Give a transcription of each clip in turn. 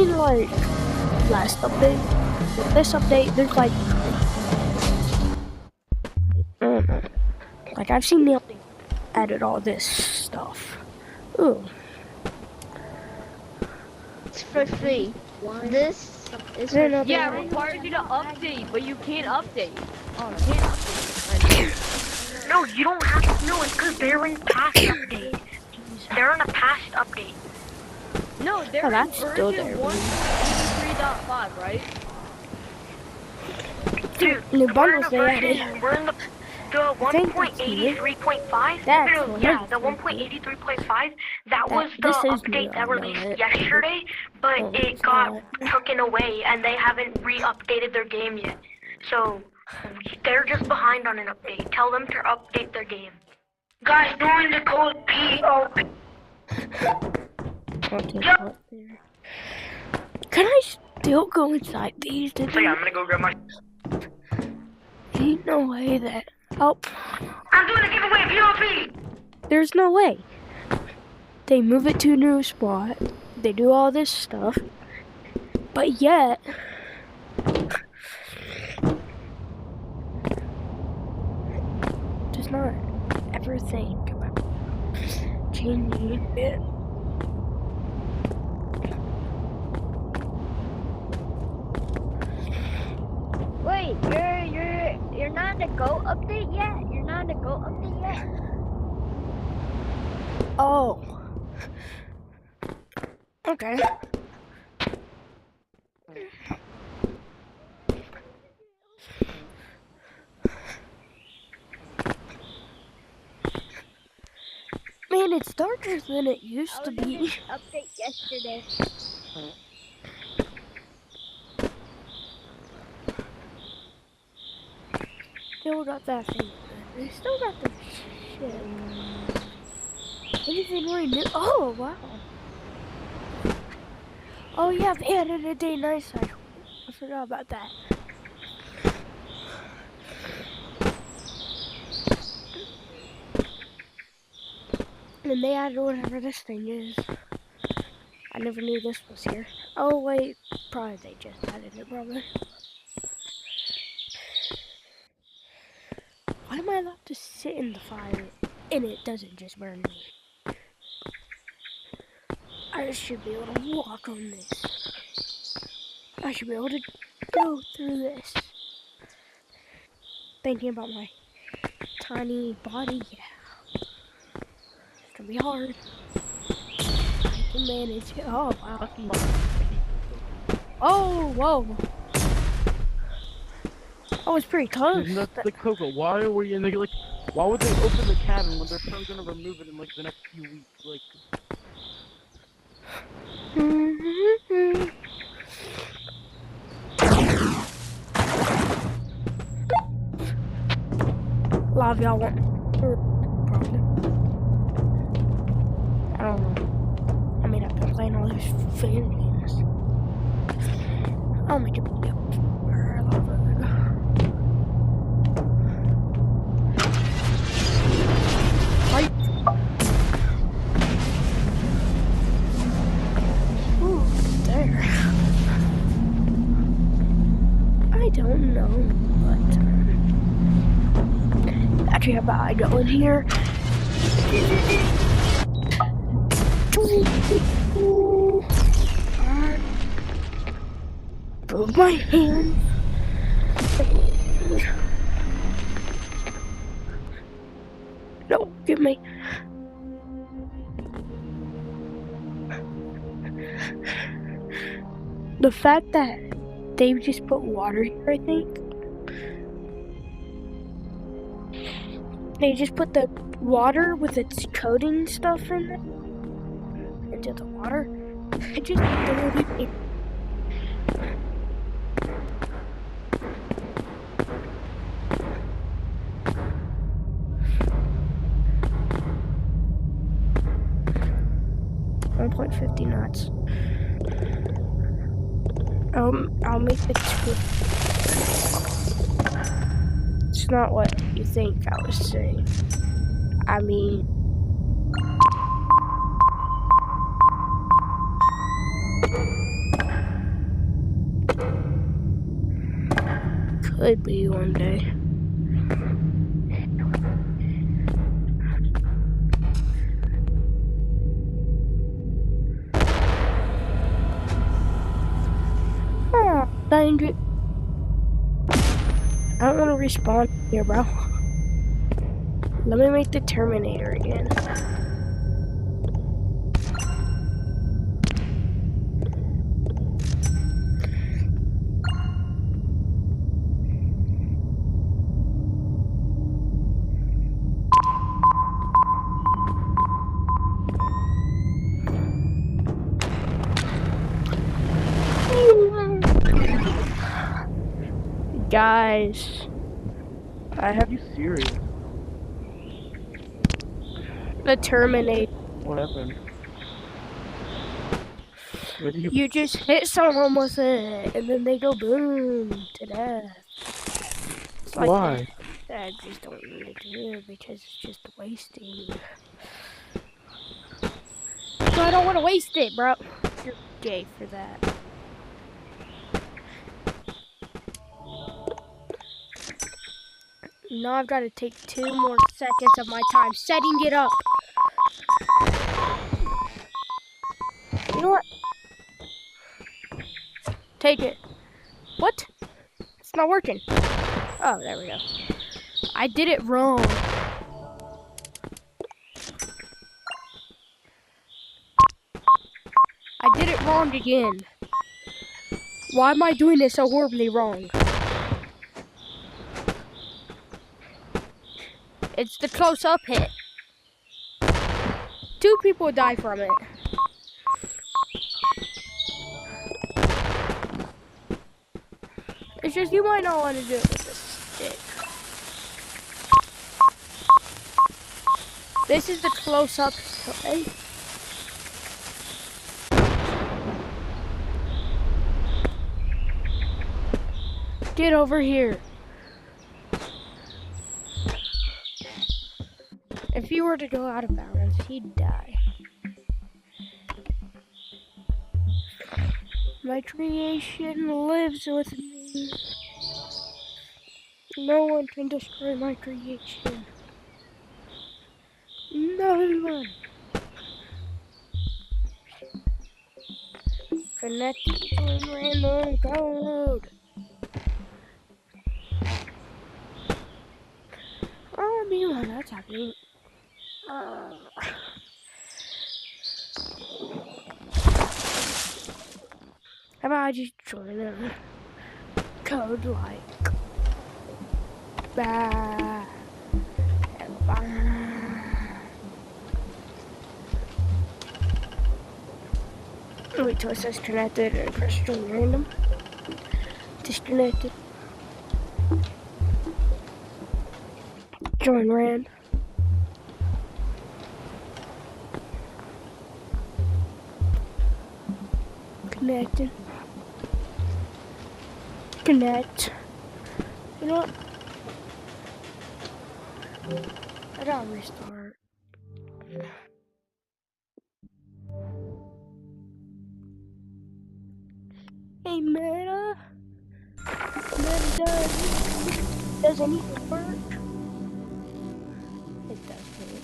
seen like last update? With this update, there's like I don't know. Like I've seen the update added all this stuff. Ooh. It's for free. This is They're for not free. Yeah, it requires you to update, but you can't update. Oh, you can't update. No, you don't have to. No, it's because they're in past update. They're in a past update. No, they're Oh, in that's still version there. 1.83.5, right? Dude, In the we're in bundles a they version. added. We're in the think that's new. 1.83.5. That's No, yeah, the 1.83. 1.83.5. That was the this is update new, that I know released it. yesterday, but Oh, it it's got not. taken away, and they haven't re-updated their game yet. So they're just behind on an update. Tell them to update their game. Guys, doing the code POP. Okay, Yep. what there? Can I still go inside these? So yeah, I'm gonna go grab my. Ain't no way that. Oh, I'm doing a giveaway POP. there's no way. They move it to a new spot. They do all this stuff. But yet. Does not ever think about changing it. Wait, you're not in the Go update yet? You're not in the Go update yet? Oh. Okay. Man, it's darker than it used I to was in be. this update yesterday. Still got that thing. They still got the shit. Anything really new? Oh, wow. Oh, yeah, they added a day-night cycle. I forgot about that. And they added whatever this thing is. I never knew this was here. Oh, wait. Probably they just added it, probably. Why am I allowed to sit in the fire and it doesn't just burn me? I should be able to walk on this. I should be able to go through this. Thinking about my tiny body, yeah. It's gonna be hard. I can manage it. Oh, wow. Oh, whoa. That was pretty close. Dude, that's the Coco. Why were you in the, like, why would they open the cabin when they're probably gonna remove it in like the next few weeks? Like, A lot of y'all want probably. I don't know. I mean, I've been playing all these fan games. I'll make a video. Fight! Ooh, there. I don't know, but actually, how about I go in here? Move my hand. No, give me. The fact that they just put water here, I think. They just put the water with its coating stuff in it into the water. It just diluted it. .50 knots. I'll make the two. It's not what you think I was saying. I mean, Could be one day. Oh, dang it. I don't want to respawn here, bro. Let me make the Terminator again. Guys, Have you serious? the Terminator. What happened? What did you? You just hit someone with it, and then they go boom to death. It's like Why? I just don't need to do it because it's just wasting. So I don't want to waste it, bro. You're gay for that. Now I've got to take 2 more seconds of my time setting it up. You know what? Take it. What? It's not working. Oh, there we go. I did it wrong. I did it wrong again. Why am I doing this so horribly wrong? It's the close-up hit. 2 people die from it. It's just you might not want to do it with a stick. This is the close-up hit. Get over here. If he were to go out of bounds, he'd die. My creation lives with me. No one can destroy my creation. No one. Connected to random code. Oh, man, that's happening. How about I just join them? Code like bah, bah. Wait till it says connected and press join random. Disconnected. Join rand. Connected. Connect. You know what? I gotta restart. Hey, Meta. Meta does anything work? It doesn't.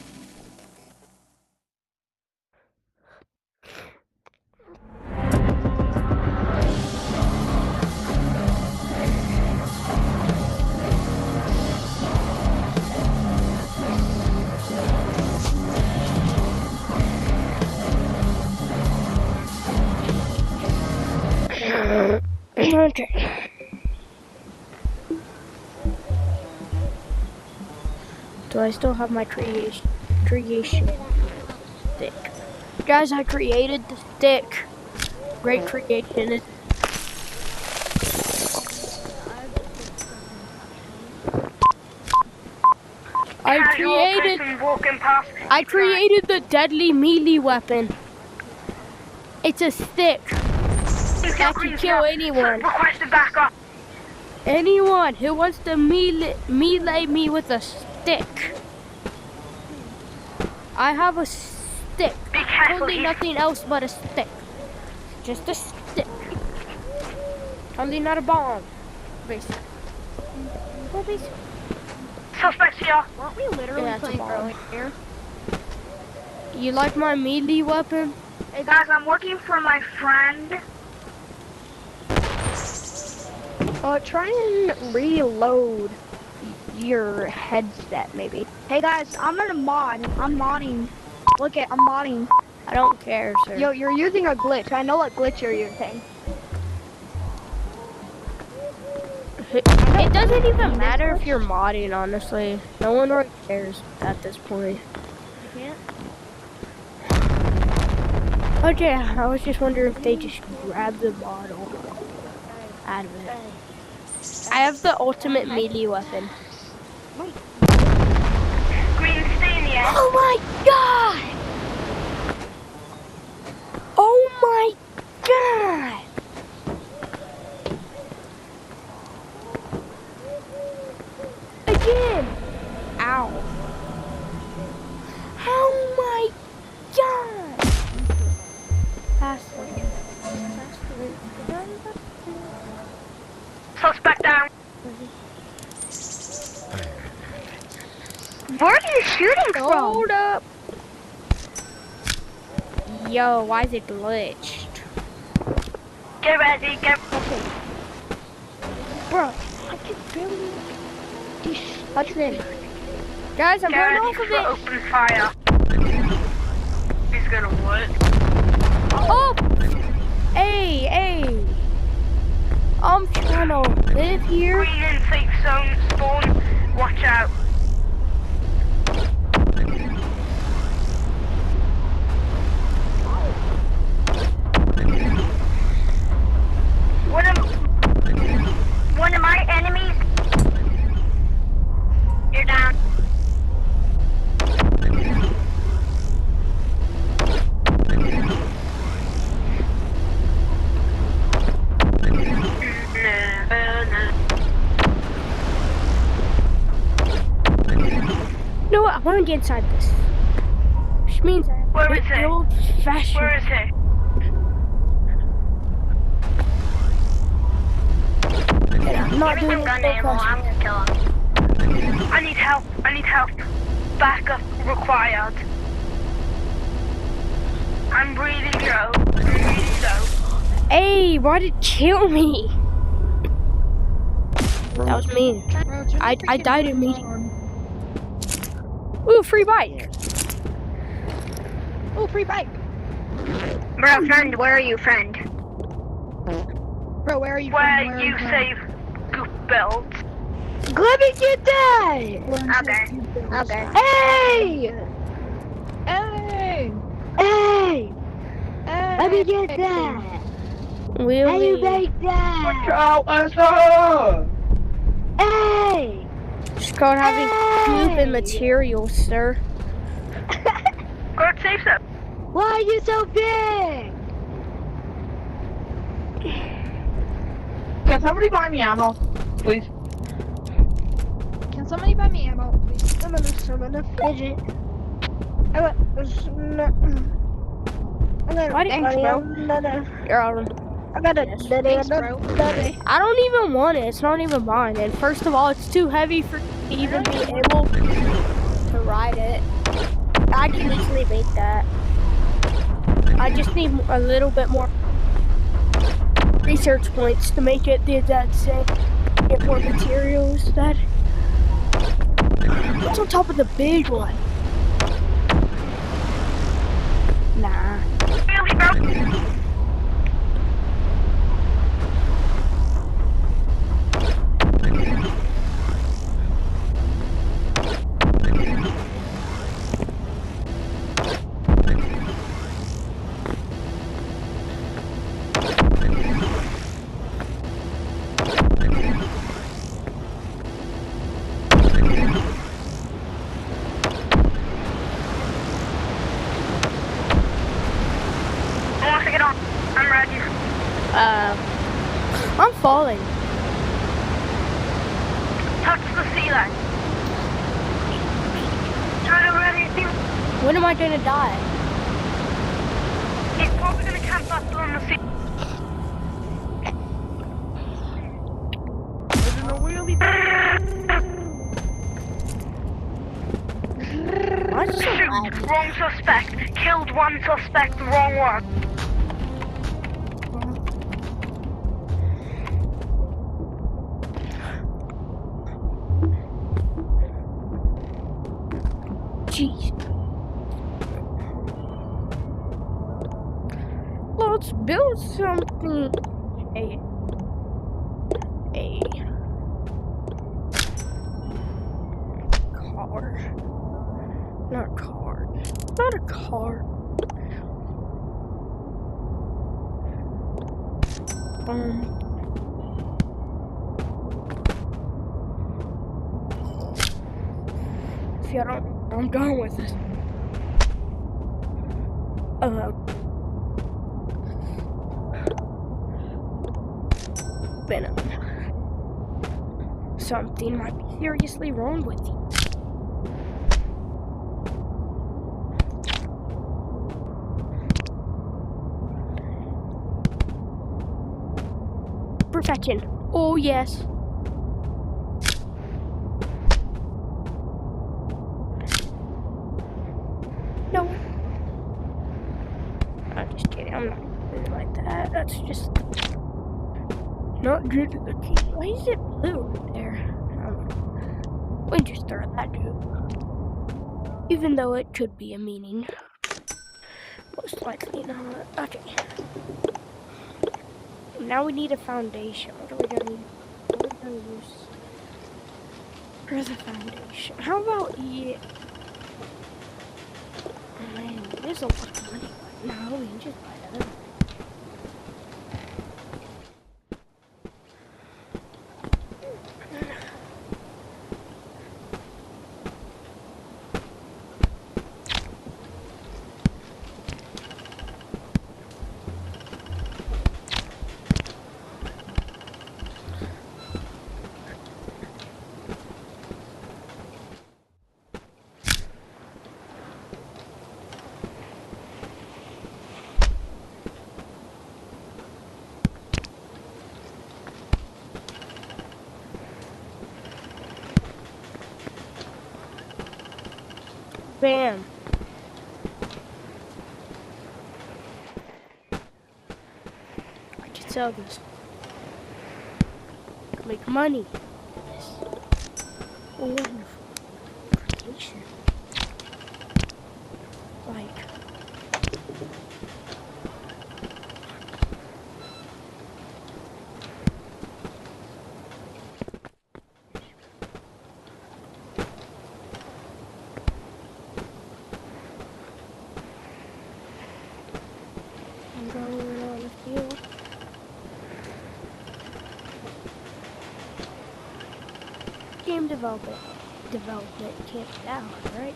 Okay. Do I still have my creation stick? Guys, I created the stick. Great creation. I created the deadly melee weapon. It's a stick. That can kill anyone. Requested backup. Anyone who wants to melee me with a stick. I have a stick. Be careful, Only he's- nothing else but a stick. Just a stick. Only not a bomb. Basically. Well, these Suspects here. Weren't we literally Yeah, it's a playing bomb. earlier? You like my melee weapon? Hey guys, I'm looking for my friend. Try and reload your headset, maybe. Hey guys, I'm gonna mod. I'm modding. Look at, I'm modding. I don't care, sir. Yo, you're using a glitch. I know what glitch you're using. It doesn't even matter if you're modding, honestly. No one really cares at this point. You can't? Okay, I was just wondering if they just grab the bottle out of it. I have the ultimate melee weapon. Green, stay in the end. Oh my god! Oh my god! Again! Ow. Oh my god! Faster. Suspect down. Where are you shooting from? Hold up! Yo, why is it glitched? Get ready, get Bro, I can barely... What's in? Guys, I'm get going ready off of for it! open fire. He's gonna what? Oh! Hey, hey! I'm trying to live here. Green in safe zone, spawn, watch out. One of my enemies. You're down. You know what? I want to get inside this. Which means I have Where to is hit it? the old fashioned. Where is he? I'm not Give me doing some it gun so ammo, I'm fast. gonna kill him. I need help, Backup required. I'm breathing low, Hey, why did it kill me? That was me. I died immediately. Ooh, free bike. Oh, free bike. Bro, friend, where are you, friend? Bro, where are you Where from? you save goop belt. Let me get that! Okay. Okay. Hey! Hey! Hey! Let me get that! Will How you we? make that? Out, Esther! Hey! It's called having goop and materials, sir. Go to safe zone. Why are you so big? Can somebody buy me ammo, please? Can somebody buy me ammo, please? I'm gonna fidget. Why did Thanks, bro. You're on. I got a Thanks, bro. I don't even want it. It's not even mine. And first of all, it's too heavy for me to even be able to ride it. I can easily make that. I just need a little bit more research points to make it the exact same. Get more materials. That. What's on top of the big one? Nah. Really, bro? I want to get on. I'm ready. I'm falling. Touch the ceiling. Try to ready. When am I gonna die? He's probably gonna camp up on the ceiling. We're gonna really glad. Wrong suspect. Killed one suspect. Wrong one. Jeez. Let's build something. A car. Not a car. Not a car. If you don't, I'm done with this. Venom. Something might be seriously wrong with you. Perfection. Oh yes. No. I'm just kidding. I'm not really like that. That's just not good to the key. Why is it blue right there? We just throw that dude. Even though it could be a meaning. Most likely not. Okay. Now we need a foundation. What are we gonna use? What are we gonna use? Where's the foundation? How about yeah? Man, there's a lot of money right now. We can just buy that. Bam. I can sell this. Make money. This. Wonderful. Creation. Like. I'm going on the field. Game development can't be that hard, right?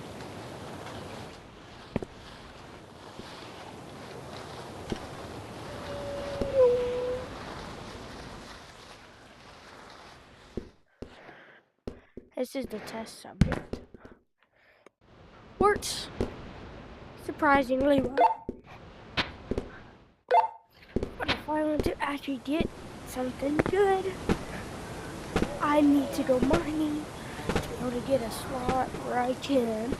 This is the test subject. Works surprisingly well. But if I want to actually get something good, I need to go mining to be able to get a slot where I can.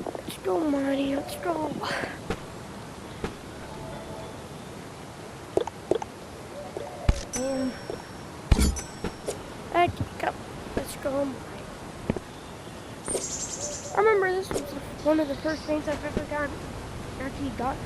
Let's go mining, let's go. And okay, come, let's go mine. I remember this was one of the first things I've ever actually gotten.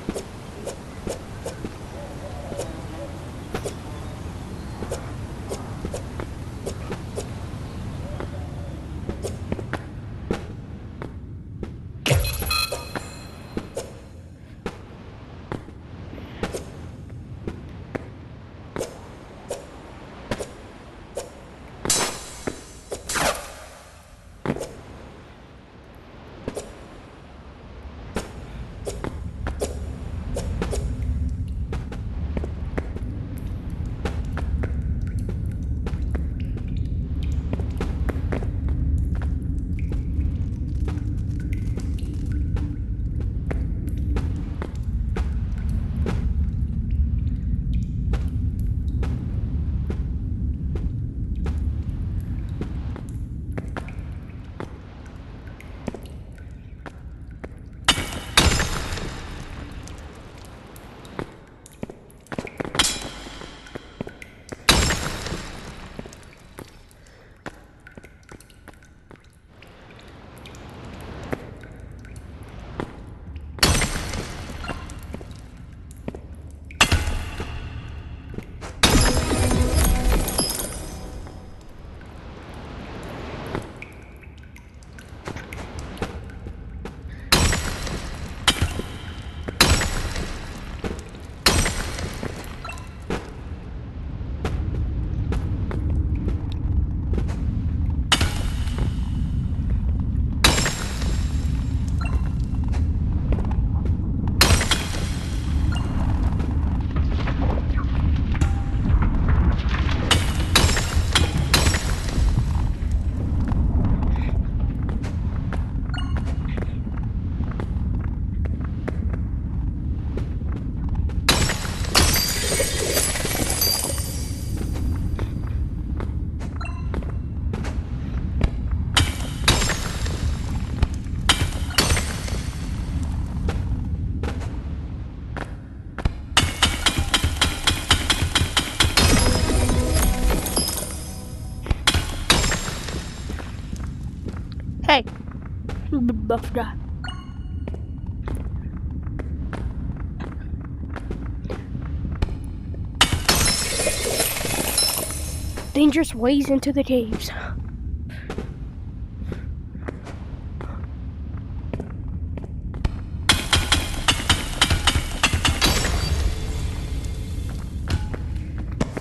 Dangerous ways into the caves.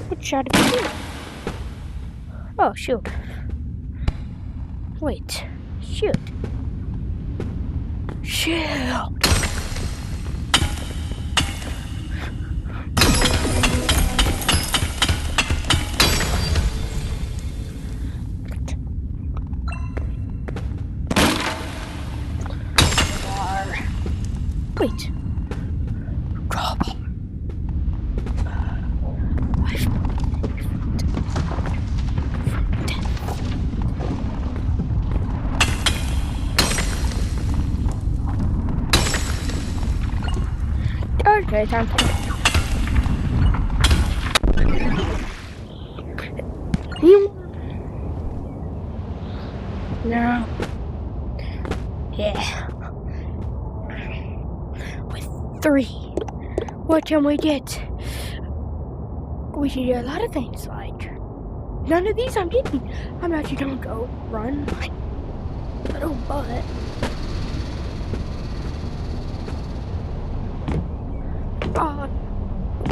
What shot did we do? Oh, shoot. Wait. Shoot. Shoot. Wait. Drop. Okay, time to No. Yeah. With 3. What can we get? We should do a lot of things, like none of these I'm getting. I'm actually gonna go run my little butt.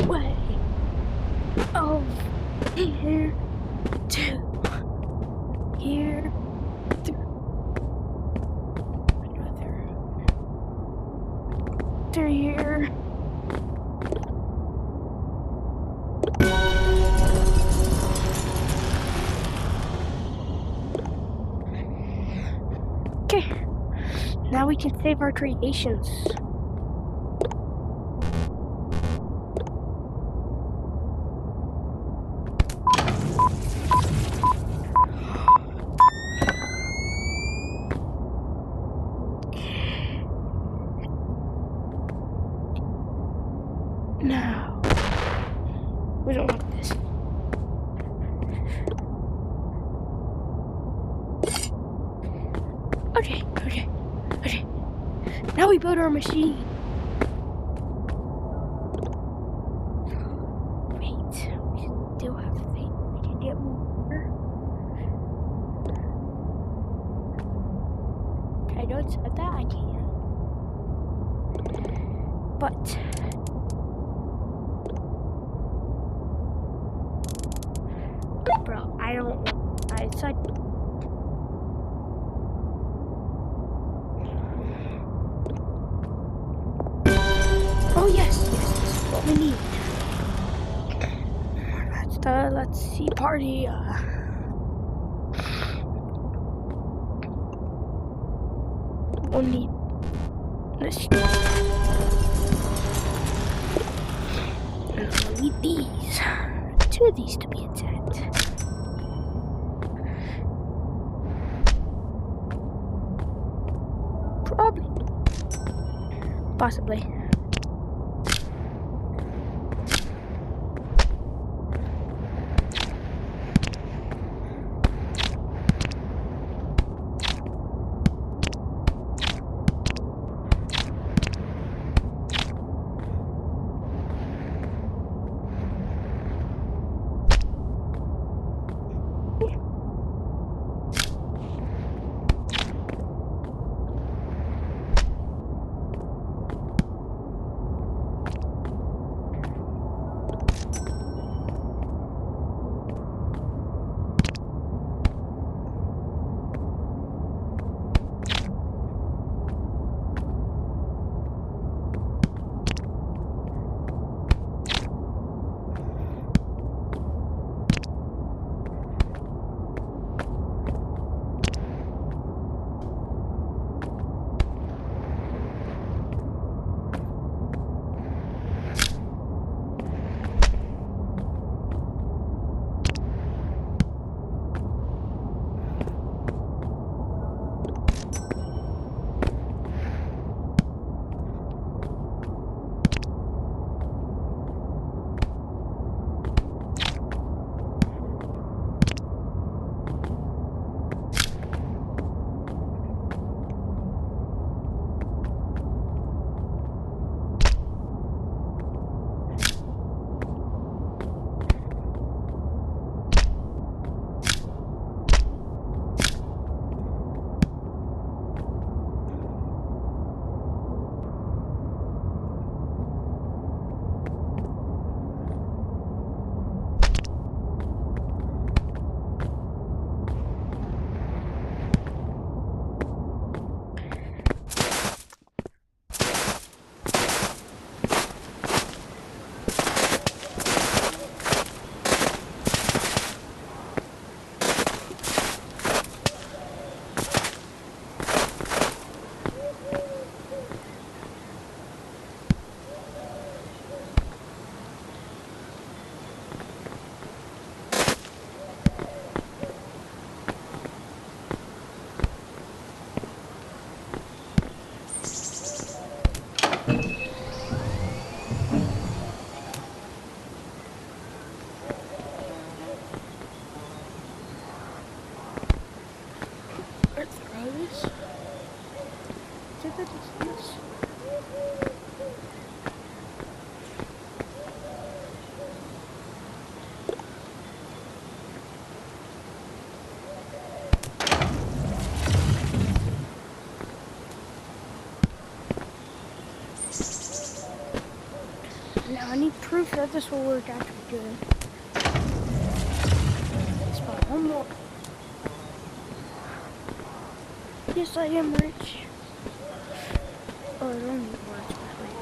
Way of here to here to here. Okay, now we can save our creations. No, we don't want this. Okay. Now we build our machine. Wait, we still have a thing. We can get more. I know it said that I can. But bro, I said oh yes, this is what we need. That's the let's see party. We'll need this. And we'll need these. 2 of these to be exact. Probably. Possibly. I need proof that this will work actually good. Spot one more. Yes, I am rich. Oh, I don't need words, by the way.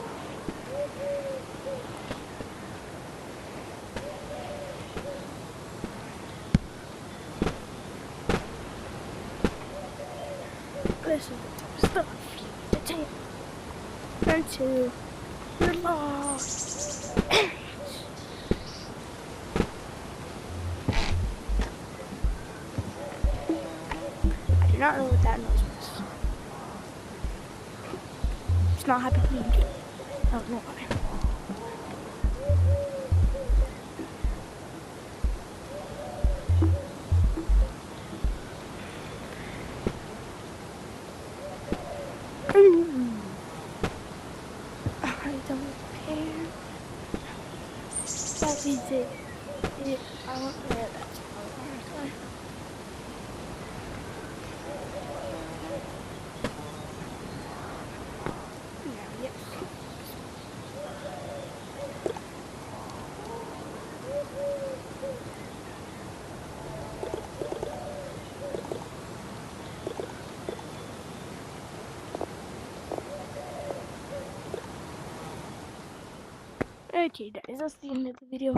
This is the type of stuff to take into your lost. I do not know what that noise was. It's not happening. I don't know why. I don't care. That is it. I don't know that. Okay guys, that's the end of the video.